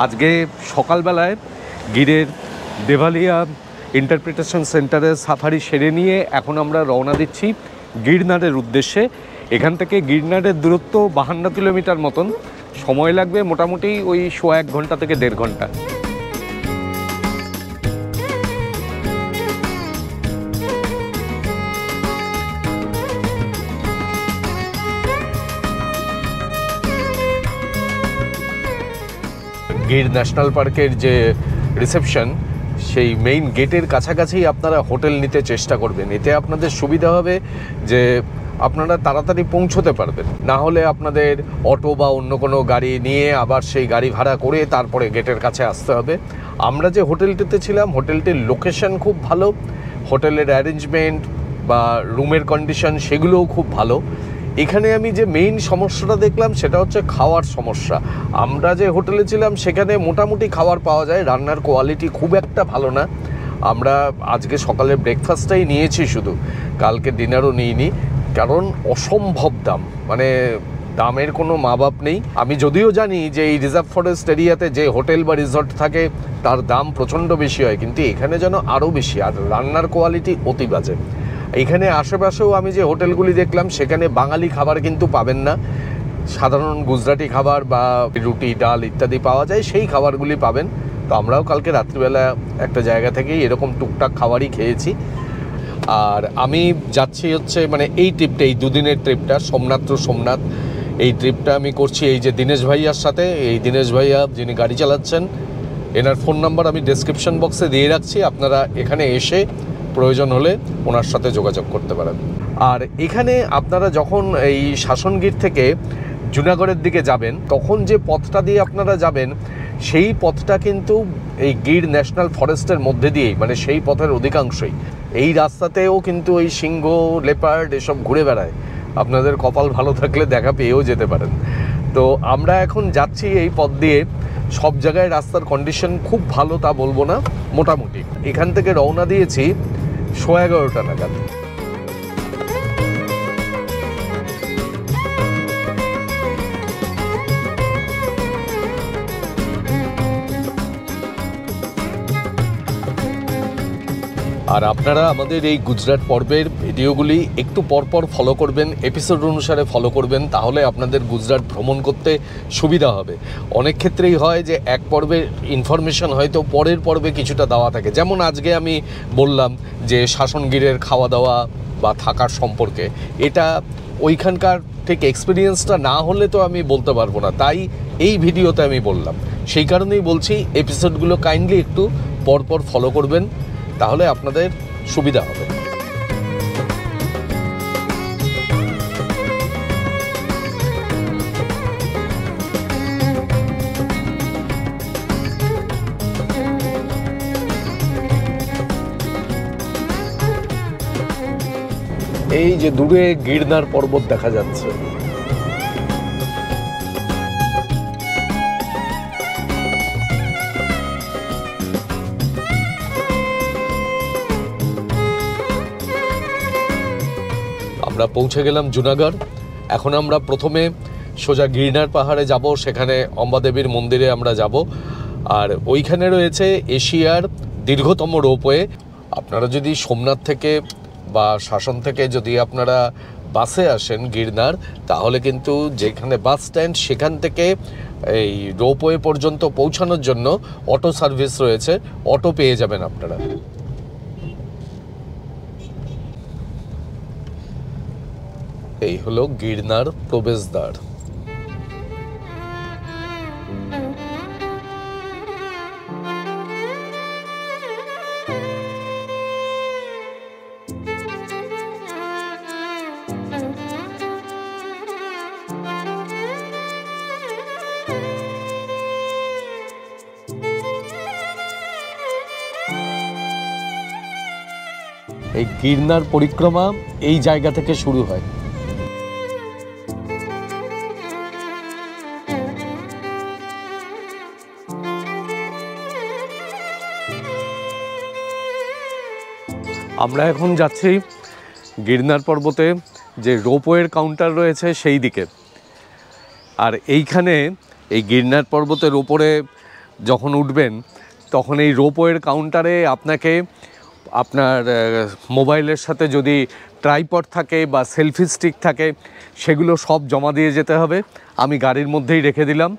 আজকে সকালবেলায় গিরের দেভালিয়া ইন্টারপ্রিটেশন সেন্টারে সাফারি সেরে নিয়ে এখন আমরা রওনা দিচ্ছি গিরনারের উদ্দেশ্যে। এখান থেকে গিরনারের দূরত্ব 52 কিলোমিটার মতন, সময় লাগবে মোটামুটি ওই 1.5 ঘন্টা থেকে 1.5 ঘন্টা। গির ন্যাশনাল পার্কের যে রিসেপশন, সেই মেইন গেটের কাছাকাছি আপনারা হোটেল নিতে চেষ্টা করবেন। এতে আপনাদের সুবিধা হবে যে আপনারা তাড়াতাড়ি পৌঁছতে পারবেন। না হলে আপনাদের অটো বা অন্য কোনো গাড়ি নিয়ে আবার সেই গাড়ি ভাড়া করে তারপরে গেটের কাছে আসতে হবে। আমরা যে হোটেলটিতে ছিলাম, হোটেলটির লোকেশন খুব ভালো, হোটেলের অ্যারেঞ্জমেন্ট বা রুমের কন্ডিশন সেগুলোও খুব ভালো। এখানে আমি যে মেইন সমস্যাটা দেখলাম সেটা হচ্ছে খাওয়ার সমস্যা। আমরা যে হোটেলে ছিলাম সেখানে মোটামুটি খাবার পাওয়া যায়, রান্নার কোয়ালিটি খুব একটা ভালো না। আমরা আজকে সকালে ব্রেকফাস্টটাই নিয়েছি শুধু, কালকে ডিনারও নিইনি, কারণ অসম্ভব দাম, মানে দামের কোনো মা বাপ নেই। আমি যদিও জানি যে এই রিজার্ভ ফরেস্ট এরিয়াতে যে হোটেল বা রিসর্ট থাকে তার দাম প্রচণ্ড বেশি হয়, কিন্তু এখানে যেন আরও বেশি, আর রান্নার কোয়ালিটি অতি বাজে। এখানে আশেপাশেও আমি যে হোটেলগুলি দেখলাম সেখানে বাঙালি খাবার কিন্তু পাবেন না, সাধারণ গুজরাটি খাবার বা রুটি ডাল ইত্যাদি পাওয়া যায়, সেই খাবারগুলি পাবেন। তো আমরাও কালকে রাত্রিবেলা একটা জায়গা থেকেই এরকম টুকটাক খাবারই খেয়েছি। আর আমি যাচ্ছি হচ্ছে মানে এই ট্রিপটা, এই দুদিনের ট্রিপটা সোমনাথ টু সোমনাথ, এই ট্রিপটা আমি করছি এই যে দীনেশ ভাইয়ার সাথে। এই দীনেশ ভাইয়া যিনি গাড়ি চালাচ্ছেন, এনার ফোন নাম্বার আমি ডেসক্রিপশন বক্সে দিয়ে রাখছি, আপনারা এখানে এসে প্রয়োজন হলে ওনার সাথে যোগাযোগ করতে পারেন। আর এখানে আপনারা যখন এই শাসনগীর থেকে জুনাগড়ের দিকে যাবেন, তখন যে পথটা দিয়ে আপনারা যাবেন সেই পথটা কিন্তু এই গির ন্যাশনাল ফরেস্টের মধ্যে দিয়েই, মানে সেই পথের অধিকাংশই। এই রাস্তাতেও কিন্তু ওই সিংহ, লেপার্ড এসব ঘুরে বেড়ায়, আপনাদের কপাল ভালো থাকলে দেখা পেয়েও যেতে পারেন। তো আমরা এখন যাচ্ছি এই পথ দিয়ে। সব জায়গায় রাস্তার কন্ডিশন খুব ভালো তা বলবো না, মোটামুটি। এখান থেকে রওনা দিয়েছি 11:30 নাগাদ। আর আপনারা আমাদের এই গুজরাট পর্বের ভিডিওগুলি একটু পরপর ফলো করবেন, এপিসোড অনুসারে ফলো করবেন, তাহলে আপনাদের গুজরাট ভ্রমণ করতে সুবিধা হবে। অনেক ক্ষেত্রেই হয় যে এক পর্বের ইনফরমেশন হয়তো পরের পর্বে কিছুটা দেওয়া থাকে, যেমন আজকে আমি বললাম যে শাসনগীরের খাওয়া দাওয়া বা থাকার সম্পর্কে, এটা ওইখানকার ঠিক এক্সপিরিয়েন্সটা না হলে তো আমি বলতে পারবো না, তাই এই ভিডিওতে আমি বললাম। সেই কারণেই বলছি এপিসোডগুলো কাইন্ডলি একটু পরপর ফলো করবেন, তাহলে আপনাদের সুবিধা হবে। এই যে দূরে গিরনার পর্বত দেখা যাচ্ছে, আমরা পৌঁছে গেলাম জুনাগড়। এখন আমরা প্রথমে সোজা গিরনার পাহাড়ে যাব, সেখানে অম্বাদেবীর মন্দিরে আমরা যাব। আর ওইখানে রয়েছে এশিয়ার দীর্ঘতম রোপওয়ে। আপনারা যদি সোমনাথ থেকে বা শাসন থেকে যদি আপনারা বাসে আসেন গিরনার, তাহলে কিন্তু যেখানে বাস স্ট্যান্ড সেখান থেকে এই রোপওয়ে পর্যন্ত পৌঁছানোর জন্য অটো সার্ভিস রয়েছে, অটো পেয়ে যাবেন আপনারা। এই হলো গিরনার প্রবেশদ্বার। এই গিরনার পরিক্রমা এই জায়গা থেকে শুরু হয়। আমরা এখন যাচ্ছি গিরনার পর্বতে যে রোপওয়ের কাউন্টার রয়েছে সেই দিকে। আর এইখানে এই গিরনার পর্বতের ওপরে যখন উঠবেন তখন এই রোপওয়ের কাউন্টারে আপনাকে আপনার মোবাইলের সাথে যদি ট্রাইপড থাকে বা সেলফি স্টিক থাকে সেগুলো সব জমা দিয়ে যেতে হবে। আমি গাড়ির মধ্যেই রেখে দিলাম,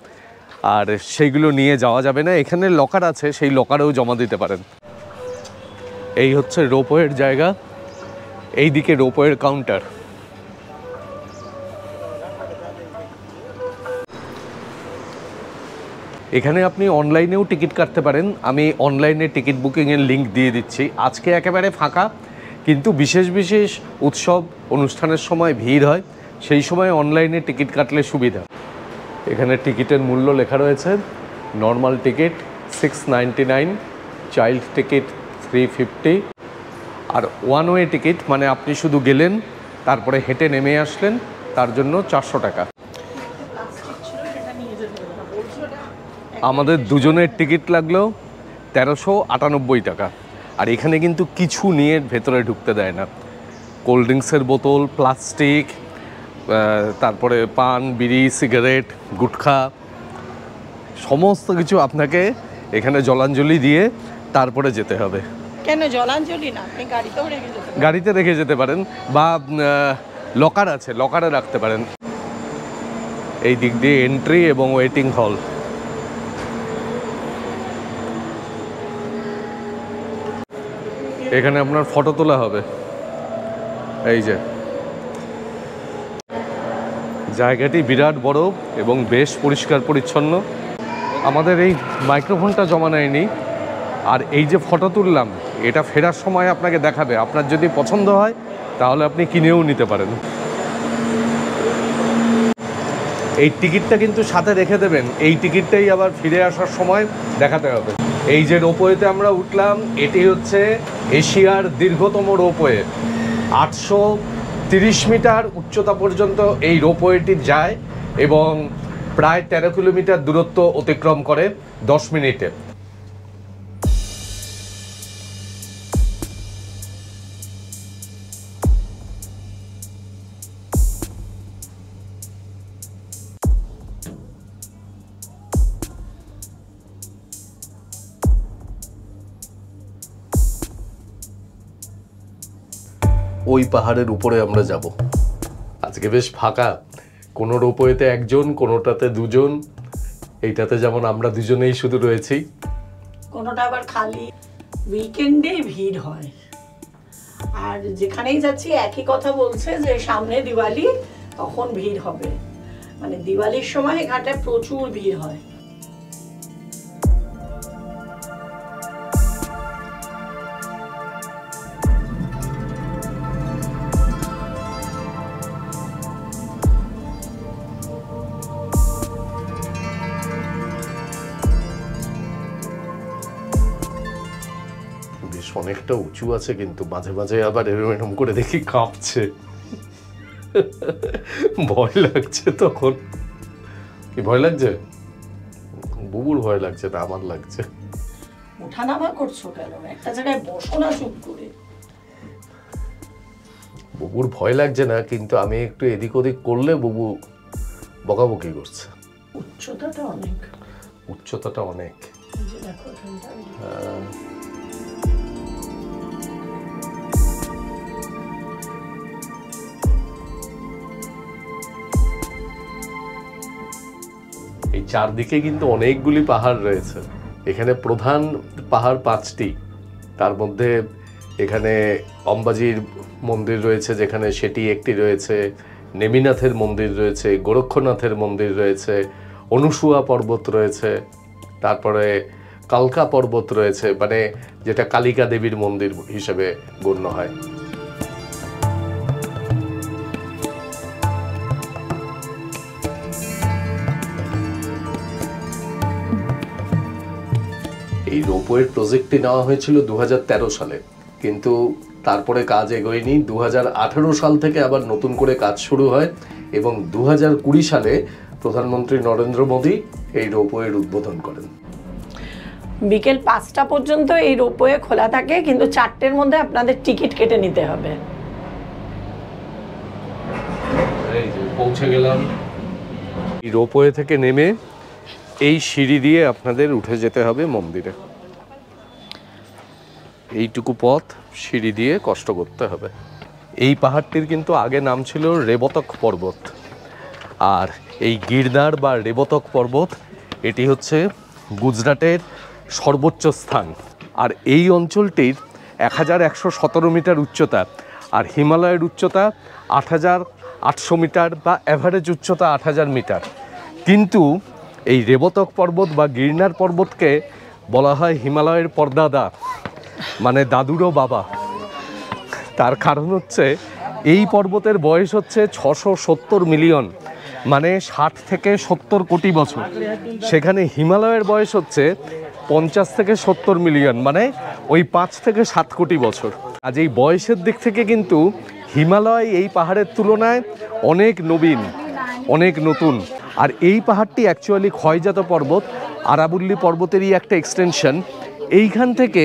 আর সেইগুলো নিয়ে যাওয়া যাবে না। এখানে লকার আছে, সেই লকারেও জমা দিতে পারেন। এই হচ্ছে রোপওয়ের জায়গা, এই দিকে রোপওয়ের কাউন্টার। এখানে আপনি অনলাইনেও টিকিট কাটতে পারেন। আমি অনলাইনে টিকিট বুকিংয়ের লিঙ্ক দিয়ে দিচ্ছি। আজকে একেবারে ফাঁকা, কিন্তু বিশেষ বিশেষ উৎসব অনুষ্ঠানের সময় ভিড় হয়, সেই সময় অনলাইনে টিকিট কাটলে সুবিধা। এখানে টিকিটের মূল্য লেখা রয়েছে। নর্মাল টিকিট 699, চাইল্ড টিকিট 350, আর ওয়ান ওয়ে টিকিট মানে আপনি শুধু গেলেন তারপরে হেঁটে নেমে আসলেন, তার জন্য 400 টাকা। আমাদের দুজনের টিকিট লাগলো 1398 টাকা। আর এখানে কিন্তু কিছু নিয়ে ভেতরে ঢুকতে দেয় না। কোল্ড ড্রিঙ্কসের বোতল, প্লাস্টিক, তারপরে পান, বিড়ি, সিগারেট, গুটখা, সমস্ত কিছু আপনাকে এখানে জলাঞ্জলি দিয়ে তারপরে যেতে হবে। কেন জলাঞ্জলি না, আপনি গাড়িতেও রেখে যেতে পারেন। গাড়িতে রেখে যেতে পারেন বা লকার আছে, লকারে রাখতে পারেন। এই দিক দিয়ে এন্ট্রি এবং ওয়েটিং হল। এখানে আপনার ফটো তোলা হবে। এই যে জায়গাটি বিরাট বড় এবং বেশ পরিষ্কার পরিচ্ছন্ন। আমাদের এই মাইক্রোফোনটা জমা নেয়নি, আর এই যে ফটো তুললাম এটা ফেরার সময় আপনাকে দেখাবে। আপনার যদি পছন্দ হয় তাহলে আপনি কিনেও নিতে পারেন। এই টিকিটটা কিন্তু সাথে রেখে দেবেন, এই টিকিটটাই আবার ফিরে আসার সময় দেখাতে হবে। এই যে রোপওয়েতে আমরা উঠলাম, এটি হচ্ছে এশিয়ার দীর্ঘতম রোপওয়ে। 830 মিটার উচ্চতা পর্যন্ত এই রোপওয়েটি যায় এবং প্রায় 13 কিলোমিটার দূরত্ব অতিক্রম করে 10 মিনিটে। ওই পাহাড়ের উপরে আমরা যাব। আজকে বেশ ফাঁকা, কোনো রোপওয়েতে একজন, কোনোটাতে দুজন। এইটাতে যেমন আমরা দুজনেই শুধু রয়েছি, কোনোটা আবার খালি। উইকেন্ডে ভিড় হয়, আর যেখানেই যাচ্ছি একই কথা বলছে যে সামনে দিওয়ালি, তখন ভিড় হবে। মানে দিওয়ালির সময় এখানটা প্রচুর ভিড় হয়। অনেকটা উঁচু আছে, কিন্তু মাঝে মাঝে আবার এরকম করে দেখি কাঁপছে, ভয় লাগছে। তখন কি ভয় লাগছে? বুবুর ভয় লাগছে না, আমার লাগছে। ওঠানামা করছো কেন? একটা জায়গায় বসো না চুপ করে। বুবুর ভয় লাগছে না, কিন্তু আমি একটু এদিক ওদিক করলে বুবু বকাবকি করছে। উচ্চতাটা অনেক, উচ্চতাটা অনেক। এই চারদিকে কিন্তু অনেকগুলি পাহাড় রয়েছে। এখানে প্রধান পাহাড় 5টি, তার মধ্যে এখানে অম্বাজির মন্দির রয়েছে, যেখানে সেটি একটি রয়েছে, নেমিনাথের মন্দির রয়েছে, গোরক্ষনাথের মন্দির রয়েছে, অনুসুয়া পর্বত রয়েছে, তারপরে কালকা পর্বত রয়েছে, মানে যেটা কালিকা দেবীর মন্দির হিসেবে গণ্য হয়। এই রোপওয়ের প্রজেক্টটি নেওয়া হয়েছিল 2013 সালে, কিন্তু তারপরে কাজ এগোয়নি। 2018 সাল থেকে আবার নতুন করে কাজ শুরু হয় এবং 2020 সালে প্রধানমন্ত্রী নরেন্দ্র মোদী এই রোপওয়ের উদ্বোধন করেন। বিকেল 5টা পর্যন্ত এই রোপওয়ে খোলা থাকে, কিন্তু 4টের মধ্যে আপনাদের টিকিট কেটে নিতে হবে। এই যে পৌঁছে গেলাম। এই রোপওয়ে থেকে নেমে এই সিঁড়ি দিয়ে আপনাদের উঠে যেতে হবে মন্দিরে। এইটুকু পথ সিঁড়ি দিয়ে কষ্ট করতে হবে। এই পাহাড়টির কিন্তু আগে নাম ছিল রেবতক পর্বত। আর এই গিরনার বা রেবতক পর্বত এটি হচ্ছে গুজরাটের সর্বোচ্চ স্থান। আর এই অঞ্চলটির 1117 মিটার উচ্চতা, আর হিমালয়ের উচ্চতা 8800 মিটার বা অ্যাভারেজ উচ্চতা 8000 মিটার। কিন্তু এই রেবতক পর্বত বা গিরনার পর্বতকে বলা হয় হিমালয়ের পরদাদা, মানে দাদুরও বাবা। তার কারণ হচ্ছে এই পর্বতের বয়স হচ্ছে 670 মিলিয়ন, মানে 60 থেকে 70 কোটি বছর। সেখানে হিমালয়ের বয়স হচ্ছে 50 থেকে 70 মিলিয়ন, মানে ওই 5 থেকে 7 কোটি বছর। আজ এই বয়সের দিক থেকে কিন্তু হিমালয় এই পাহাড়ের তুলনায় অনেক নবীন, অনেক নতুন। আর এই পাহাড়টি অ্যাকচুয়ালি ক্ষয়জাত পর্বত, আরাবল্লী পর্বতেরই একটা এক্সটেনশন। এইখান থেকে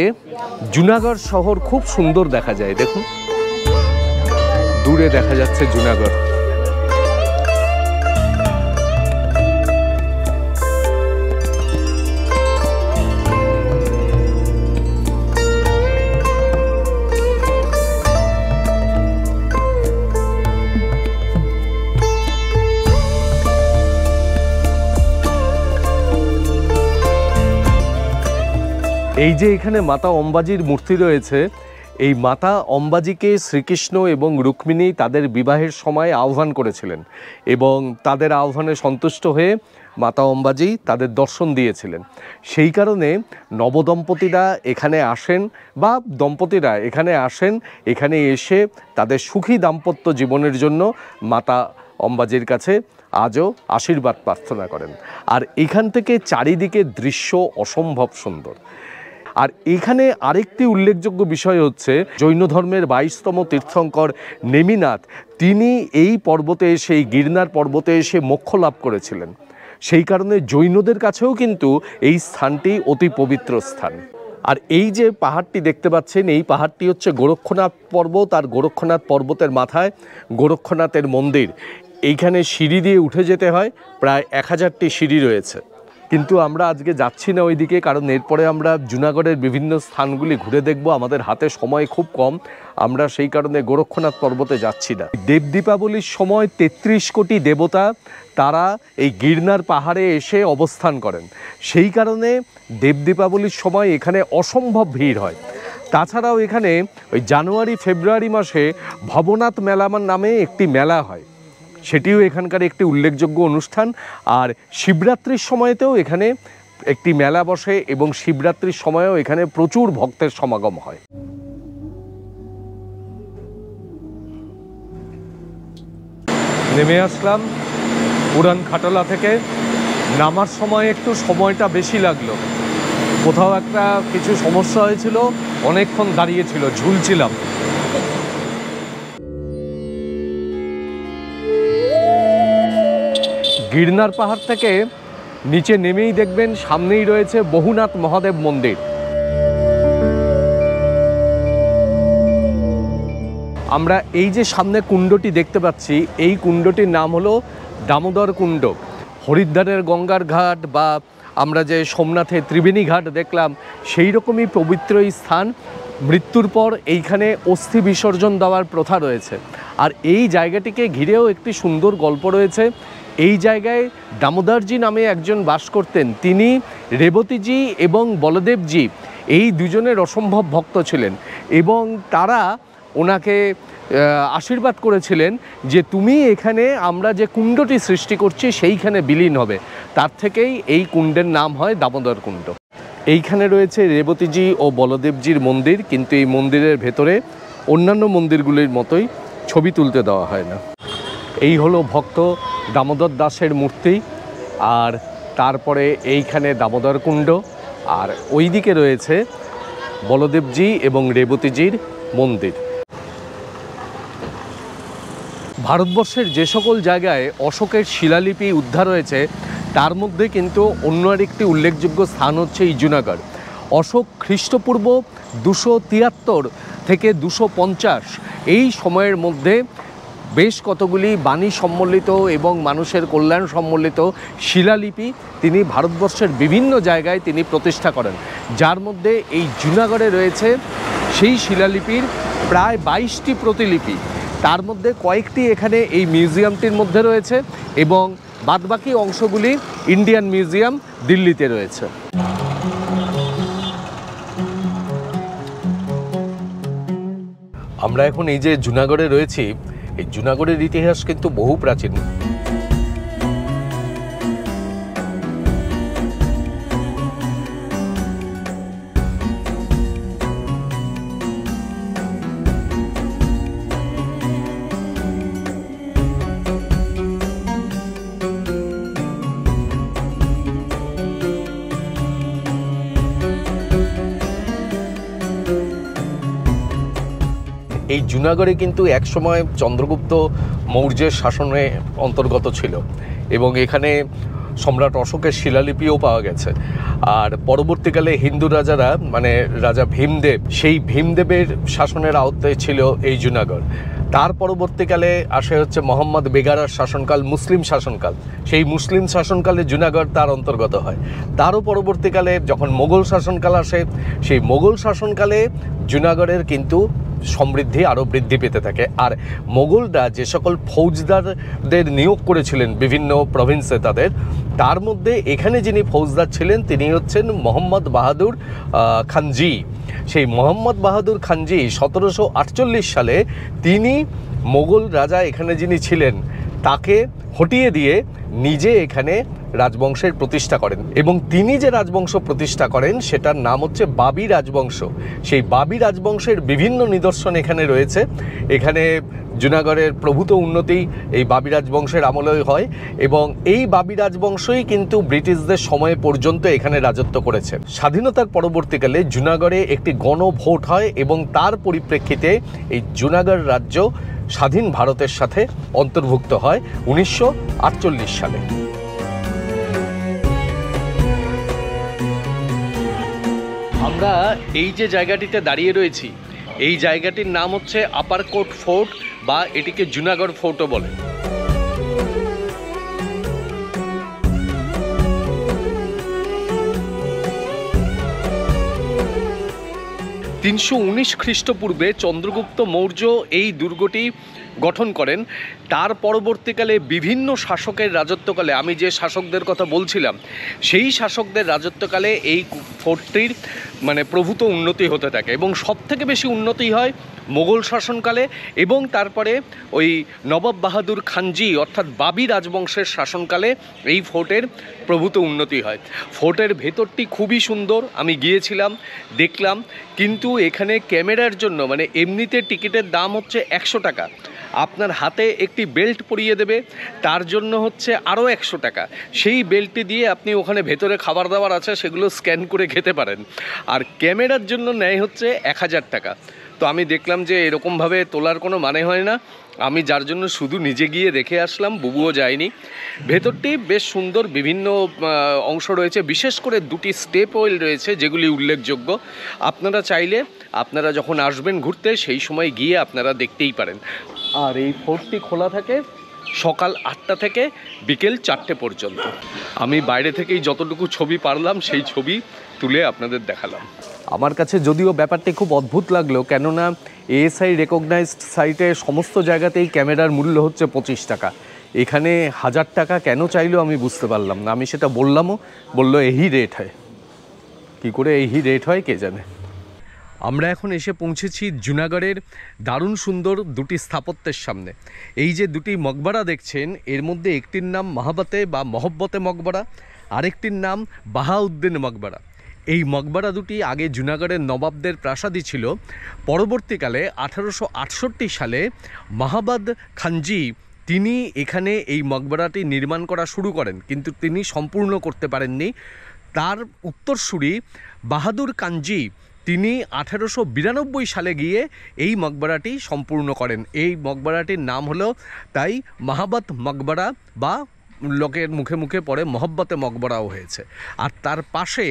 জুনাগড় শহর খুব সুন্দর দেখা যায়। দেখুন, দূরে দেখা যাচ্ছে জুনাগড়। এই যে এখানে মাতা অম্বাজির মূর্তি রয়েছে, এই মাতা অম্বাজিকে শ্রীকৃষ্ণ এবং রুক্মিণী তাদের বিবাহের সময় আহ্বান করেছিলেন এবং তাদের আহ্বানে সন্তুষ্ট হয়ে মাতা অম্বাজি তাদের দর্শন দিয়েছিলেন। সেই কারণে নবদম্পতিরা এখানে আসেন বা দম্পতিরা এখানে আসেন, এখানে এসে তাদের সুখী দাম্পত্য জীবনের জন্য মাতা অম্বাজির কাছে আজও আশীর্বাদ প্রার্থনা করেন। আর এখান থেকে চারিদিকে দৃশ্য অসম্ভব সুন্দর। আর এখানে আরেকটি উল্লেখযোগ্য বিষয় হচ্ছে জৈন ধর্মের 22তম তীর্থঙ্কর নেমিনাথ, তিনি এই পর্বতে এসে, এই গিরনার পর্বতে এসে মোক্ষ লাভ করেছিলেন। সেই কারণে জৈনদের কাছেও কিন্তু এই স্থানটি অতি পবিত্র স্থান। আর এই যে পাহাড়টি দেখতে পাচ্ছেন, এই পাহাড়টি হচ্ছে গোরক্ষনাথ পর্বত। আর গোরক্ষনাথ পর্বতের মাথায় গোরক্ষনাথের মন্দির। এইখানে সিঁড়ি দিয়ে উঠে যেতে হয়, প্রায় 1000টি সিঁড়ি রয়েছে। কিন্তু আমরা আজকে যাচ্ছি না ওইদিকে, কারণ এরপরে আমরা জুনাগড়ের বিভিন্ন স্থানগুলি ঘুরে দেখব। আমাদের হাতে সময় খুব কম, আমরা সেই কারণে গোরক্ষনাথ পর্বতে যাচ্ছি না। দেব দীপাবলির সময় 33 কোটি দেবতা তারা এই গিরনার পাহাড়ে এসে অবস্থান করেন। সেই কারণে দেব দীপাবলির সময় এখানে অসম্ভব ভিড় হয়। তাছাড়াও এখানে ওই জানুয়ারি ফেব্রুয়ারি মাসে ভবনাথ মেলা নামে একটি মেলা হয়, সেটিও এখানকার একটি উল্লেখযোগ্য অনুষ্ঠান। আর শিবরাত্রির সময়তেও এখানে একটি মেলা বসে এবং শিবরাত্রির সময়ও এখানে প্রচুর ভক্তের সমাগম হয়। নেমে আসলাম পুরান খাটলা থেকে। নামার সময় একটু সময়টা বেশি লাগলো, কোথাও একটা কিছু সমস্যা হয়েছিল, অনেকক্ষণ দাঁড়িয়েছিল, ঝুলছিলাম। গিরনার পাহাড় থেকে নিচে নেমেই দেখবেন সামনেই রয়েছে বহুনাথ মহাদেব মন্দির। আমরা এই যে সামনে কুণ্ডটি দেখতে পাচ্ছি, এই কুণ্ডটির নাম হলো দামোদর কুণ্ড। হরিদ্বারের গঙ্গার ঘাট বা আমরা যে সোমনাথের ত্রিবেণী ঘাট দেখলাম, সেই রকমই পবিত্র এই স্থান। মৃত্যুর পর এইখানে অস্থি বিসর্জন দেওয়ার প্রথা রয়েছে। আর এই জায়গাটিকে ঘিরেও একটি সুন্দর গল্প রয়েছে। এই জায়গায় দামোদরজি নামে একজন বাস করতেন। তিনি রেবতীজি এবং বলদেবজি এই দুজনের অসম্ভব ভক্ত ছিলেন এবং তারা ওনাকে আশীর্বাদ করেছিলেন যে তুমি এখানে আমরা যে কুণ্ডটি সৃষ্টি করছি সেইখানে বিলীন হবে। তার থেকেই এই কুণ্ডের নাম হয় দামোদর কুণ্ড। এইখানে রয়েছে রেবতীজি ও বলদেবজির মন্দির, কিন্তু এই মন্দিরের ভেতরে অন্যান্য মন্দিরগুলির মতোই ছবি তুলতে দেওয়া হয় না। এই হলো ভক্ত দামোদর দাসের মূর্তি। আর তারপরে এইখানে দামোদর কুণ্ড, আর ওই দিকে রয়েছে বলদেবজি এবং রেবতীজির মন্দির। ভারতবর্ষের যে সকল জায়গায় অশোকের শিলালিপি উদ্ধার হয়েছে, তার মধ্যে কিন্তু অন্য আরেকটি উল্লেখযোগ্য স্থান হচ্ছে এই জুনাগড়। অশোক খ্রিস্টপূর্ব 273 থেকে 250 এই সময়ের মধ্যে বেশ কতগুলি বাণী সম্বলিত এবং মানুষের কল্যাণ সম্বলিত শিলালিপি তিনি ভারতবর্ষের বিভিন্ন জায়গায় তিনি প্রতিষ্ঠা করেন, যার মধ্যে এই জুনাগড়ে রয়েছে সেই শিলালিপির প্রায় 22টি প্রতিলিপি। তার মধ্যে কয়েকটি এখানে এই মিউজিয়ামটির মধ্যে রয়েছে এবং বাদবাকি অংশগুলি ইন্ডিয়ান মিউজিয়াম দিল্লিতে রয়েছে। আমরা এখন এই যে জুনাগড়ে রয়েছি, এই জুনাগড়ের ইতিহাস কিন্তু বহু প্রাচীন। এই জুনাগড়ে কিন্তু একসময় চন্দ্রগুপ্ত মৌর্যের শাসনে অন্তর্গত ছিল এবং এখানে সম্রাট অশোকের শিলালিপিও পাওয়া গেছে। আর পরবর্তীকালে হিন্দু রাজারা, মানে রাজা ভীমদেব, সেই ভীমদেবের শাসনের আওতায় ছিল এই জুনাগড়। তার পরবর্তীকালে আসে হচ্ছে মোহাম্মদ বেগারার শাসনকাল, মুসলিম শাসনকাল। সেই মুসলিম শাসনকালে জুনাগড় তার অন্তর্গত হয়। তারও পরবর্তীকালে যখন মোগল শাসনকাল আসে, সেই মোগল শাসনকালে জুনাগড়ের কিন্তু সমৃদ্ধি আরও বৃদ্ধি পেতে থাকে। আর মোগলরা যে সকল ফৌজদারদের নিয়োগ করেছিলেন বিভিন্ন প্রভিন্সে তার মধ্যে এখানে যিনি ফৌজদার ছিলেন তিনি হচ্ছেন মোহাম্মদ বাহাদুর খানজি। সেই মোহাম্মদ বাহাদুর খানজি 1748 সালে তিনি মোগল রাজা এখানে যিনি ছিলেন তাকে হটিয়ে দিয়ে নিজে এখানে রাজবংশের প্রতিষ্ঠা করেন এবং তিনি যে রাজবংশ প্রতিষ্ঠা করেন সেটার নাম হচ্ছে বাবি রাজবংশ। সেই বাবি রাজবংশের বিভিন্ন নিদর্শন এখানে রয়েছে। এখানে জুনাগড়ের প্রভূত উন্নতি এই বাবি রাজবংশের আমলেই হয় এবং এই বাবি রাজবংশই কিন্তু ব্রিটিশদের সময় পর্যন্ত এখানে রাজত্ব করেছে। স্বাধীনতার পরবর্তীকালে জুনাগড়ে একটি গণভোট হয় এবং তার পরিপ্রেক্ষিতে এই জুনাগড় রাজ্য স্বাধীন ভারতের সাথে অন্তর্ভুক্ত হয় 1948 সালে। আমরা এই যে জায়গাটিতে দাঁড়িয়ে রয়েছি, এই জায়গাটির নাম হচ্ছে আপারকোট ফোর্ট বা এটিকে জুনাগড় ফোর্টও বলে। 319 খ্রিস্টপূর্বে চন্দ্রগুপ্ত মৌর্য এই দুর্গটি গঠন করেন। তার পরবর্তীকালে বিভিন্ন শাসকের রাজত্বকালে, আমি যে শাসকদের কথা বলছিলাম সেই শাসকদের রাজত্বকালে এই ফোর্টটির প্রভূত উন্নতি হতে থাকে এবং সবথেকে বেশি উন্নতি হয় মোগল শাসনকালে এবং তারপরে ওই নবাব বাহাদুর খানজি অর্থাৎ বাবি রাজবংশের শাসনকালে এই ফোর্টের প্রভূত উন্নতি হয়। ফোর্টের ভেতরটি খুবই সুন্দর, আমি গিয়েছিলাম, দেখলাম, কিন্তু এখানে ক্যামেরার জন্য এমনিতে টিকিটের দাম হচ্ছে 100 টাকা। আপনার হাতে একটি বেল্ট পরিয়ে দেবে, তার জন্য হচ্ছে আরও 100 টাকা। সেই বেল্টটি দিয়ে আপনি ওখানে ভেতরে খাবার দাবার আছে সেগুলো স্ক্যান করে খেতে পারেন। আর ক্যামেরার জন্য নেয় হচ্ছে 1000 টাকা। তো আমি দেখলাম যে এরকমভাবে তোলার কোনো মানে হয় না, আমি যার জন্য শুধু নিজে গিয়ে দেখে আসলাম, বুবুও যায়নি। ভেতরটি বেশ সুন্দর, বিভিন্ন অংশ রয়েছে, বিশেষ করে 2টি স্টেপ ওয়েল রয়েছে যেগুলি উল্লেখযোগ্য। আপনারা চাইলে আপনারা যখন আসবেন ঘুরতে সেই সময় গিয়ে আপনারা দেখতেই পারেন। আর এই ফোর্টটি খোলা থাকে সকাল 8টা থেকে বিকেল 4টে পর্যন্ত। আমি বাইরে থেকেই যতটুকু ছবি পারলাম সেই ছবি তুলে আপনাদের দেখালাম। আমার কাছে যদিও ব্যাপারটি খুব অদ্ভুত লাগলো, কেননা এএসআই রেকগনাইজড সাইটে সমস্ত জায়গাতেই ক্যামেরার মূল্য হচ্ছে 25 টাকা। এখানে 1000 টাকা কেন চাইলো আমি বুঝতে পারলাম না। আমি সেটা বললামও, বললো এই রেট হয়। কী করে এই রেট হয় কে জানে। আমরা এখন এসে পৌঁছেছি জুনাগড়ের দারুণ সুন্দর 2টি স্থাপত্যের সামনে। এই যে 2টি মকবরা দেখছেন, এর মধ্যে একটির নাম মহাবতে বা মহব্বতে মকবরা, আরেকটির নাম বাহাউদ্দিন মকবরা। এই মকবরা দুটি আগে জুনাগড়ের নবাবদের প্রাসাদই ছিল। পরবর্তীকালে 1868 সালে মাহাবাদ খানজি তিনি এখানে এই মকবরাটি নির্মাণ করা শুরু করেন, কিন্তু তিনি সম্পূর্ণ করতে পারেননি। তার উত্তরসূরি বাহাদুর খানজি তিনি 1892 সালে গিয়ে এই মকবরাটি সম্পূর্ণ করেন। এই মকবরাটির নাম হলো তাই মাহাবাত মকবরা বা লোকের মুখে মুখে পরে মহব্বতে মকবরাও হয়েছে। আর তার পাশে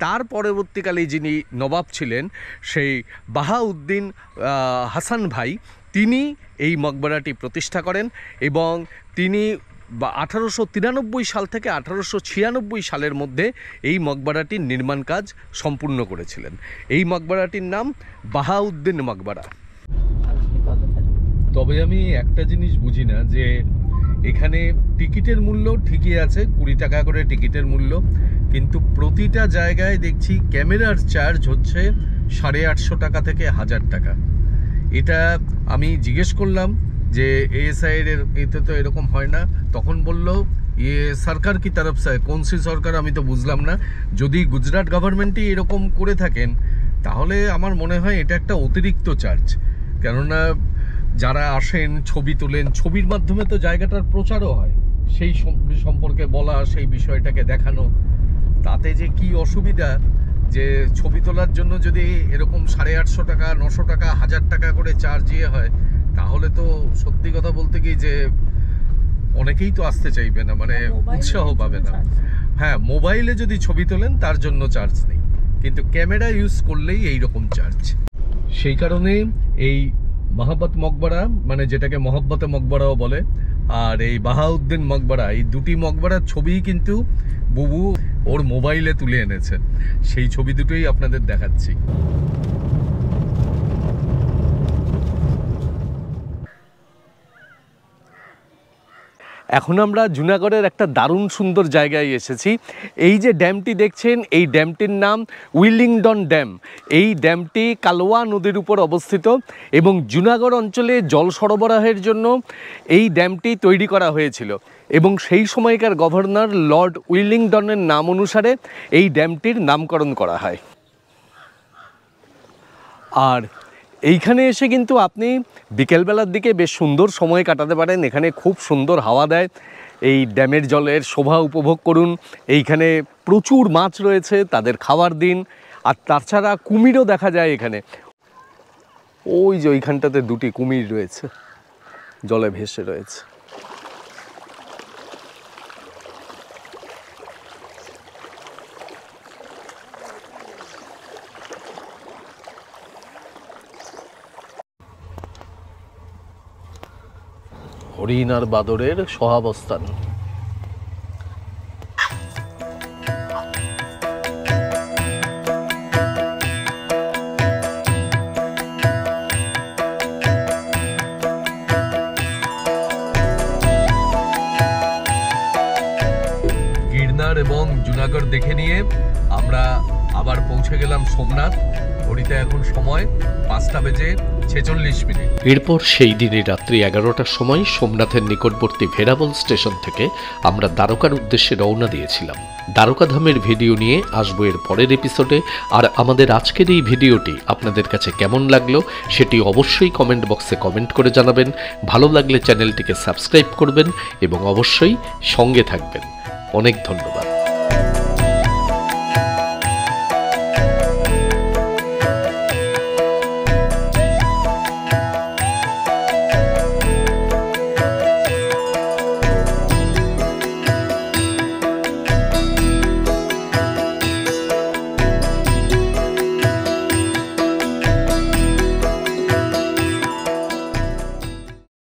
তার পরবর্তীকালে যিনি নবাব ছিলেন সেই বাহাউদ্দিন হাসান ভাই, তিনি এই মকবরাটি প্রতিষ্ঠা করেন এবং তিনি 1893 সাল থেকে 1896 সালের মধ্যে এই মকবরাটির নির্মাণ কাজ সম্পূর্ণ করেছিলেন। এই মকবরাটির নাম বাহাউদ্দিন মকবরা। তবে আমি একটা জিনিস বুঝি না, যে এখানে টিকিটের মূল্য ঠিকই আছে, 20 টাকা করে টিকিটের মূল্য, কিন্তু প্রতিটা জায়গায় দেখছি ক্যামেরার চার্জ হচ্ছে 850 টাকা থেকে 1000 টাকা। এটা আমি জিজ্ঞেস করলাম যে ASI এর এতে তো এরকম হয় না, তখন বলল সরকার কি তরফ সে, কোন সি সরকার আমি তো বুঝলাম না। যদি গুজরাট গভর্নমেন্টই এরকম করে থাকেন তাহলে আমার মনে হয় এটা একটা অতিরিক্ত চার্জ, কেননা যারা আসেন ছবি তোলেন, ছবির মাধ্যমে তো জায়গাটার প্রচারও হয়, সেই সম্পর্কে বলা, সেই বিষয়টাকে দেখানো, তাতে যে কি অসুবিধা যে ছবি তোলার জন্য যদি এরকম 850 টাকা, 900 টাকা, 1000 টাকা করে চার্জ হয়, তাহলে তো সত্যি কথা বলতে কি যে অনেকেই তো আসতে চাইবে না, মানে উৎসাহ পাবে না। হ্যাঁ, মোবাইলে যদি ছবি তোলেন তার জন্য চার্জ নেই, কিন্তু ক্যামেরা ইউজ করলেই এই রকম চার্জ। সেই কারণে এই মহাব্বত মকবরা, মানে যেটাকে মহব্বতে মকবরাও বলে, আর এই বাহাউদ্দিন মকবরা, এই দুটি মকবরার ছবিই কিন্তু বুবু ওর মোবাইলে তুলে এনেছে। সেই ছবি দুটোই আপনাদের দেখাচ্ছি। এখন আমরা জুনাগড়ের একটা দারুণ সুন্দর জায়গায় এসেছি। এই যে ড্যামটি দেখছেন, এই ড্যামটির নাম উইলিংডন ড্যাম। এই ড্যামটি কালওয়া নদীর উপর অবস্থিত এবং জুনাগড় অঞ্চলে জল সরবরাহের জন্য এই ড্যামটি তৈরি করা হয়েছিল এবং সেই সময়কার গভর্নর লর্ড উইলিংডনের নাম অনুসারে এই ড্যামটির নামকরণ করা হয়। আর এইখানে এসে কিন্তু আপনি বিকেলবেলার দিকে বেশ সুন্দর সময় কাটাতে পারেন। এখানে খুব সুন্দর হাওয়া দেয়, এই ড্যামের জলের শোভা উপভোগ করুন। এইখানে প্রচুর মাছ রয়েছে, তাদের খাওয়ার দিন। আর তাছাড়া কুমিরও দেখা যায় এখানে। ওই যে ওইখানটাতে দুটি কুমির রয়েছে, জলে ভেসে রয়েছে। হরিণ আর বাদরের সহাবস্থান। গিরনার এবং জুনাগড় দেখে নিয়ে আমরা আবার পৌঁছে গেলাম সোমনাথ। ঘড়িতে এখন সময় 5:46। এরপর সেই দিনই রাত্রি 11টার সময় সোমনাথের নিকটবর্তী ভেরাবল স্টেশন থেকে আমরা দ্বারকার উদ্দেশ্যে রওনা দিয়েছিলাম। দ্বারকাধামের ভিডিও নিয়ে আসবো এর পরের এপিসোডে। আর আমাদের আজকের এই ভিডিওটি আপনাদের কাছে কেমন লাগলো সেটি অবশ্যই কমেন্ট বক্সে কমেন্ট করে জানাবেন। ভালো লাগলে চ্যানেলটিকে সাবস্ক্রাইব করবেন এবং অবশ্যই সঙ্গে থাকবেন। অনেক ধন্যবাদ।